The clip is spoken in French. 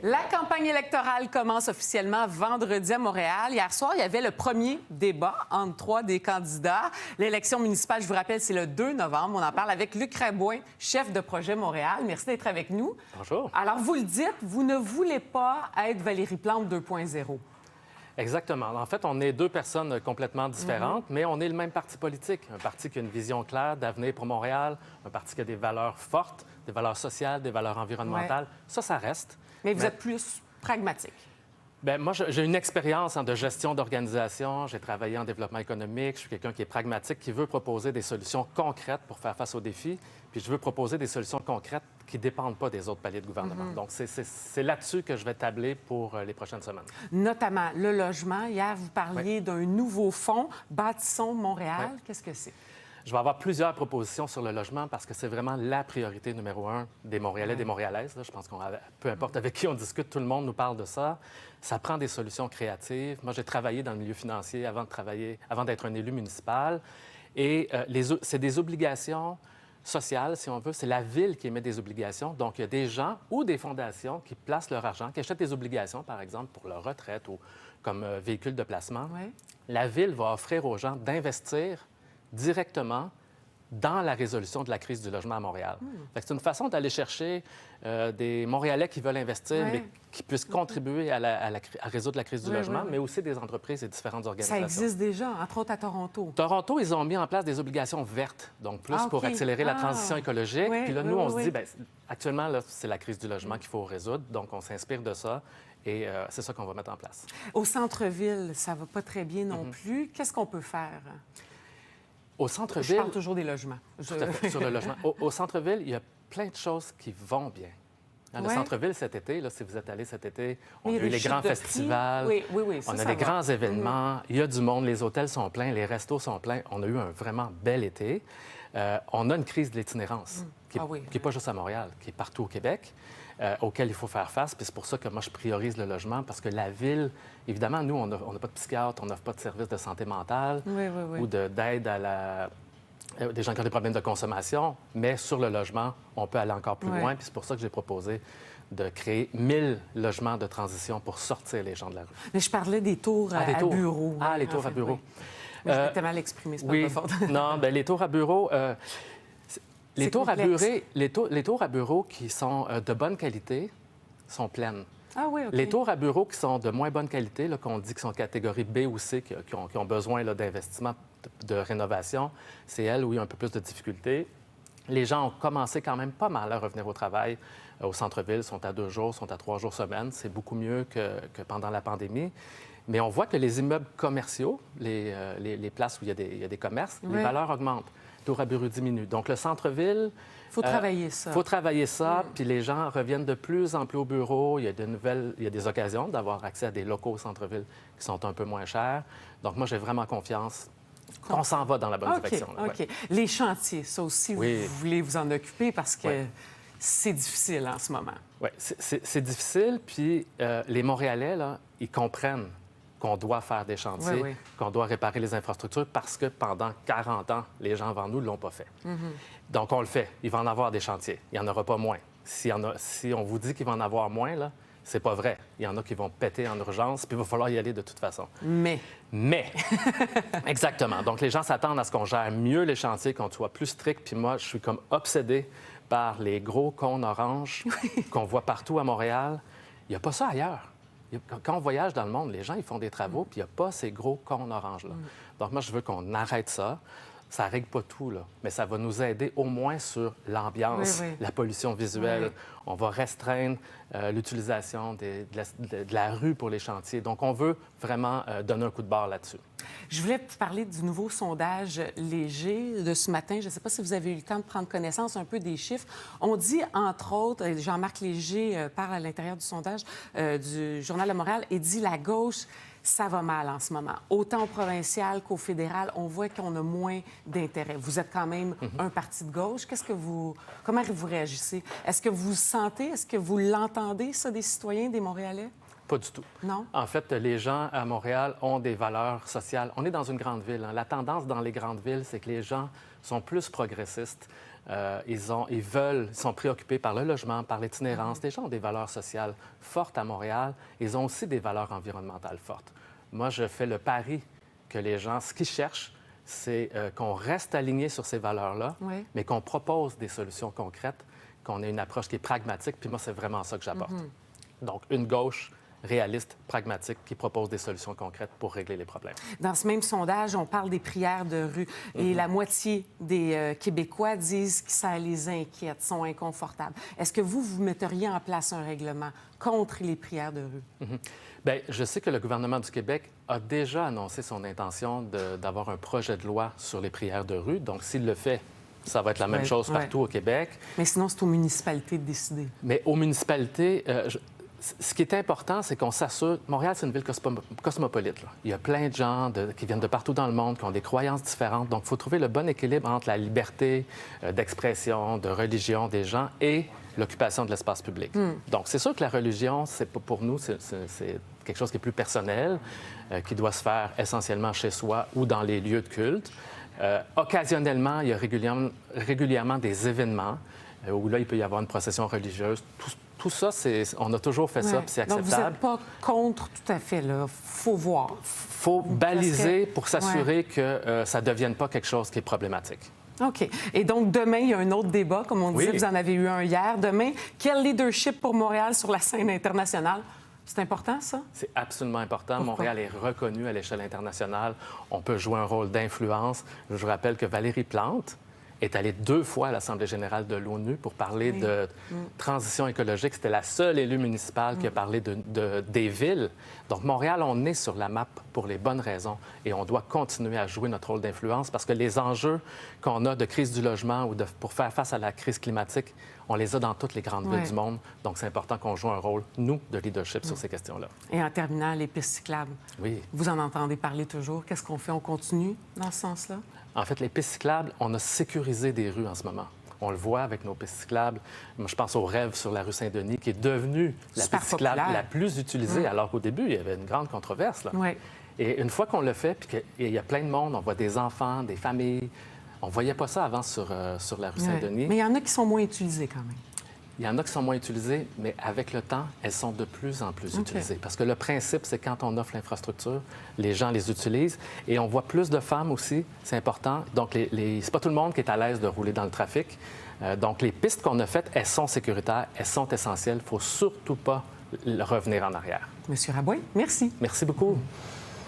La campagne électorale commence officiellement vendredi à Montréal. Hier soir, il y avait le premier débat entre trois des candidats. L'élection municipale, je vous rappelle, c'est le 2 novembre. On en parle avec Luc Rabouin, chef de projet Montréal. Merci d'être avec nous. Bonjour. Alors, vous le dites, vous ne voulez pas être Valérie Plante 2.0. Exactement. En fait, on est deux personnes complètement différentes, mais on est le même parti politique. Un parti qui a une vision claire d'avenir pour Montréal, un parti qui a des valeurs fortes, des valeurs sociales, des valeurs environnementales. Ouais. Ça reste. Mais vous êtes plus pragmatique. Bien, moi, j'ai une expérience de gestion d'organisation. J'ai travaillé en développement économique. Je suis quelqu'un qui est pragmatique, qui veut proposer des solutions concrètes pour faire face aux défis. Puis je veux proposer des solutions concrètes qui ne dépendent pas des autres paliers de gouvernement. Donc, c'est là-dessus que je vais tabler pour les prochaines semaines. Notamment le logement. Hier, vous parliez d'un nouveau fonds, Bâtissons Montréal. Oui. Qu'est-ce que c'est? Je vais avoir plusieurs propositions sur le logement parce que c'est vraiment la priorité numéro un des Montréalais, des Montréalaises. Là, je pense peu importe avec qui on discute, tout le monde nous parle de ça. Ça prend des solutions créatives. Moi, j'ai travaillé dans le milieu financier avant d'être un élu municipal. Et c'est des obligations sociales, si on veut. C'est la ville qui émet des obligations. Donc, il y a des gens ou des fondations qui placent leur argent, qui achètent des obligations, par exemple, pour leur retraite ou comme véhicule de placement. Oui. La ville va offrir aux gens d'investir directement dans la résolution de la crise du logement à Montréal. Fait que c'est une façon d'aller chercher des Montréalais qui veulent investir, mais qui puissent contribuer à résoudre la crise du logement, mais aussi des entreprises et différentes organisations. Ça existe déjà, entre autres à Toronto. Toronto, ils ont mis en place des obligations vertes, donc plus pour accélérer la transition écologique. Puis là, nous, on se dit, bien, actuellement, là, c'est la crise du logement qu'il faut résoudre, donc on s'inspire de ça. Et c'est ça qu'on va mettre en place. Au centre-ville, ça va pas très bien non plus. Qu'est-ce qu'on peut faire? Au centre-ville... Je parle toujours des logements. Tout à fait, sur le logement. Au centre-ville, il y a plein de choses qui vont bien. Dans le centre-ville, cet été, là, si vous êtes allé cet été, on a eu les grands festivals, on a des grands événements, il y a du monde, les hôtels sont pleins, les restos sont pleins. On a eu un vraiment bel été. On a une crise de l'itinérance qui n'est pas juste à Montréal, qui est partout au Québec, auquel il faut faire face. Puis c'est pour ça que moi, je priorise le logement, parce que la ville, évidemment, nous, on n'a pas de psychiatre, on n'offre pas de services de santé mentale ou d'aide à des gens qui ont des problèmes de consommation, mais sur le logement, on peut aller encore plus loin. Puis c'est pour ça que j'ai proposé de créer 1000 logements de transition pour sortir les gens de la rue. Mais je parlais des tours à bureaux. Ah, les tours à bureaux. Mais je m'étais mal exprimé, c'est pas ma faute. Non, bien, les tours à bureaux... Les tours à bureaux qui sont de bonne qualité sont pleines. Ah oui, OK. Les tours à bureaux qui sont de moins bonne qualité, qu'on dit qu'ils sont catégorie B ou C, qui ont besoin d'investissement, de rénovation, c'est elles où il y a un peu plus de difficultés. Les gens ont commencé quand même pas mal à revenir au travail au centre-ville, sont à 2 jours, sont à 3 jours semaine. C'est beaucoup mieux que pendant la pandémie. Mais on voit que les immeubles commerciaux, les places où il y a des commerces, les valeurs augmentent. Les tours à bureaux diminuent. Donc, le centre-ville... Il faut travailler ça. Il faut travailler ça, puis les gens reviennent de plus en plus au bureau. Il y a des occasions d'avoir accès à des locaux au centre-ville qui sont un peu moins chers. Donc, moi, j'ai vraiment confiance qu'on s'en va dans la bonne direction. Là, OK. Les chantiers, ça aussi, vous voulez vous en occuper parce que c'est difficile en ce moment. Oui, c'est difficile, puis les Montréalais, là, ils comprennent qu'on doit faire des chantiers, qu'on doit réparer les infrastructures parce que pendant 40 ans, les gens avant nous ne l'ont pas fait. Donc, on le fait. Il va en avoir des chantiers. Il n'y en aura pas moins. Si on vous dit qu'il va en avoir moins, là, c'est pas vrai. Il y en a qui vont péter en urgence, puis il va falloir y aller de toute façon. Mais... Exactement. Donc, les gens s'attendent à ce qu'on gère mieux les chantiers, qu'on soit plus strict. Puis moi, je suis comme obsédé par les gros cônes oranges qu'on voit partout à Montréal. Il n'y a pas ça ailleurs. Quand on voyage dans le monde, les gens, ils font des travaux, puis il n'y a pas ces gros cônes oranges-là. Donc, moi, je veux qu'on arrête ça. Ça ne règle pas tout, là, mais ça va nous aider au moins sur l'ambiance, la pollution visuelle. On va restreindre l'utilisation de la rue pour les chantiers. Donc, on veut vraiment donner un coup de barre là-dessus. Je voulais vous parler du nouveau sondage léger de ce matin. Je ne sais pas si vous avez eu le temps de prendre connaissance un peu des chiffres. On dit, entre autres, Jean-Marc Léger parle à l'intérieur du sondage du Journal de Montréal et dit la gauche, ça va mal en ce moment. Autant au provincial qu'au fédéral, on voit qu'on a moins d'intérêt. Vous êtes quand même un parti de gauche. Comment vous réagissez? Est-ce que vous sentez, est-ce que vous l'entendez, ça, des citoyens, des Montréalais? pas du tout. Non? En fait, les gens à Montréal ont des valeurs sociales. On est dans une grande ville. Hein. La tendance dans les grandes villes, c'est que les gens sont plus progressistes. Ils sont préoccupés par le logement, par l'itinérance. Les gens ont des valeurs sociales fortes à Montréal. Ils ont aussi des valeurs environnementales fortes. Moi, je fais le pari que les gens, ce qu'ils cherchent, c'est qu'on reste aligné sur ces valeurs-là, mais qu'on propose des solutions concrètes, qu'on ait une approche qui est pragmatique. Puis moi, c'est vraiment ça que j'apporte. Donc, une gauche réaliste, pragmatique, qui propose des solutions concrètes pour régler les problèmes. Dans ce même sondage, on parle des prières de rue. Et la moitié des Québécois disent que ça les inquiète, sont inconfortables. Est-ce que vous metteriez en place un règlement contre les prières de rue? Bien, je sais que le gouvernement du Québec a déjà annoncé son intention d'avoir un projet de loi sur les prières de rue. Donc, s'il le fait, ça va être la même chose partout au Québec. Mais sinon, c'est aux municipalités de décider. Mais aux municipalités, ce qui est important, c'est qu'on s'assure... Montréal, c'est une ville cosmopolite. Là. Il y a plein de gens qui viennent de partout dans le monde, qui ont des croyances différentes. Donc, il faut trouver le bon équilibre entre la liberté d'expression, de religion des gens et l'occupation de l'espace public. Donc, c'est sûr que la religion, pour nous, c'est quelque chose qui est plus personnel, qui doit se faire essentiellement chez soi ou dans les lieux de culte. Occasionnellement, il y a régulièrement des événements où là, il peut y avoir une procession religieuse. Tout ça, on a toujours fait ça, puis c'est acceptable. Donc, vous n'êtes pas contre tout à fait, là. Faut voir. Faut baliser pour s'assurer que ça ne devienne pas quelque chose qui est problématique. OK. Et donc, demain, il y a un autre débat, comme on disait, vous en avez eu un hier. Demain, quel leadership pour Montréal sur la scène internationale? C'est important, ça? C'est absolument important. Pourquoi? Montréal est reconnu à l'échelle internationale. On peut jouer un rôle d'influence. Je vous rappelle que Valérie Plante est allée 2 fois à l'Assemblée générale de l'ONU pour parler de transition écologique. C'était la seule élue municipale qui a parlé des villes. Donc, Montréal, on est sur la map pour les bonnes raisons et on doit continuer à jouer notre rôle d'influence parce que les enjeux qu'on a de crise du logement ou pour faire face à la crise climatique, on les a dans toutes les grandes villes du monde. Donc, c'est important qu'on joue un rôle, nous, de leadership sur ces questions-là. Et en terminant, les pistes cyclables. Oui. Vous en entendez parler toujours. Qu'est-ce qu'on fait? On continue dans ce sens-là? En fait, les pistes cyclables, on a sécurisé des rues en ce moment. On le voit avec nos pistes cyclables. Moi, je pense au Rêve sur la rue Saint-Denis, qui est devenue la piste cyclable la plus utilisée, alors qu'au début, il y avait une grande controverse. Là. Et une fois qu'on le fait, puis qu'il y a plein de monde, on voit des enfants, des familles. On ne voyait pas ça avant sur la rue Saint-Denis. Mais il y en a qui sont moins utilisés quand même. Il y en a qui sont moins utilisées, mais avec le temps, elles sont de plus en plus utilisées. Parce que le principe, c'est quand on offre l'infrastructure, les gens les utilisent. Et on voit plus de femmes aussi, c'est important. Donc, c'est pas tout le monde qui est à l'aise de rouler dans le trafic. Donc, les pistes qu'on a faites, elles sont sécuritaires, elles sont essentielles. Il ne faut surtout pas revenir en arrière. Monsieur Rabouin, merci. Merci beaucoup.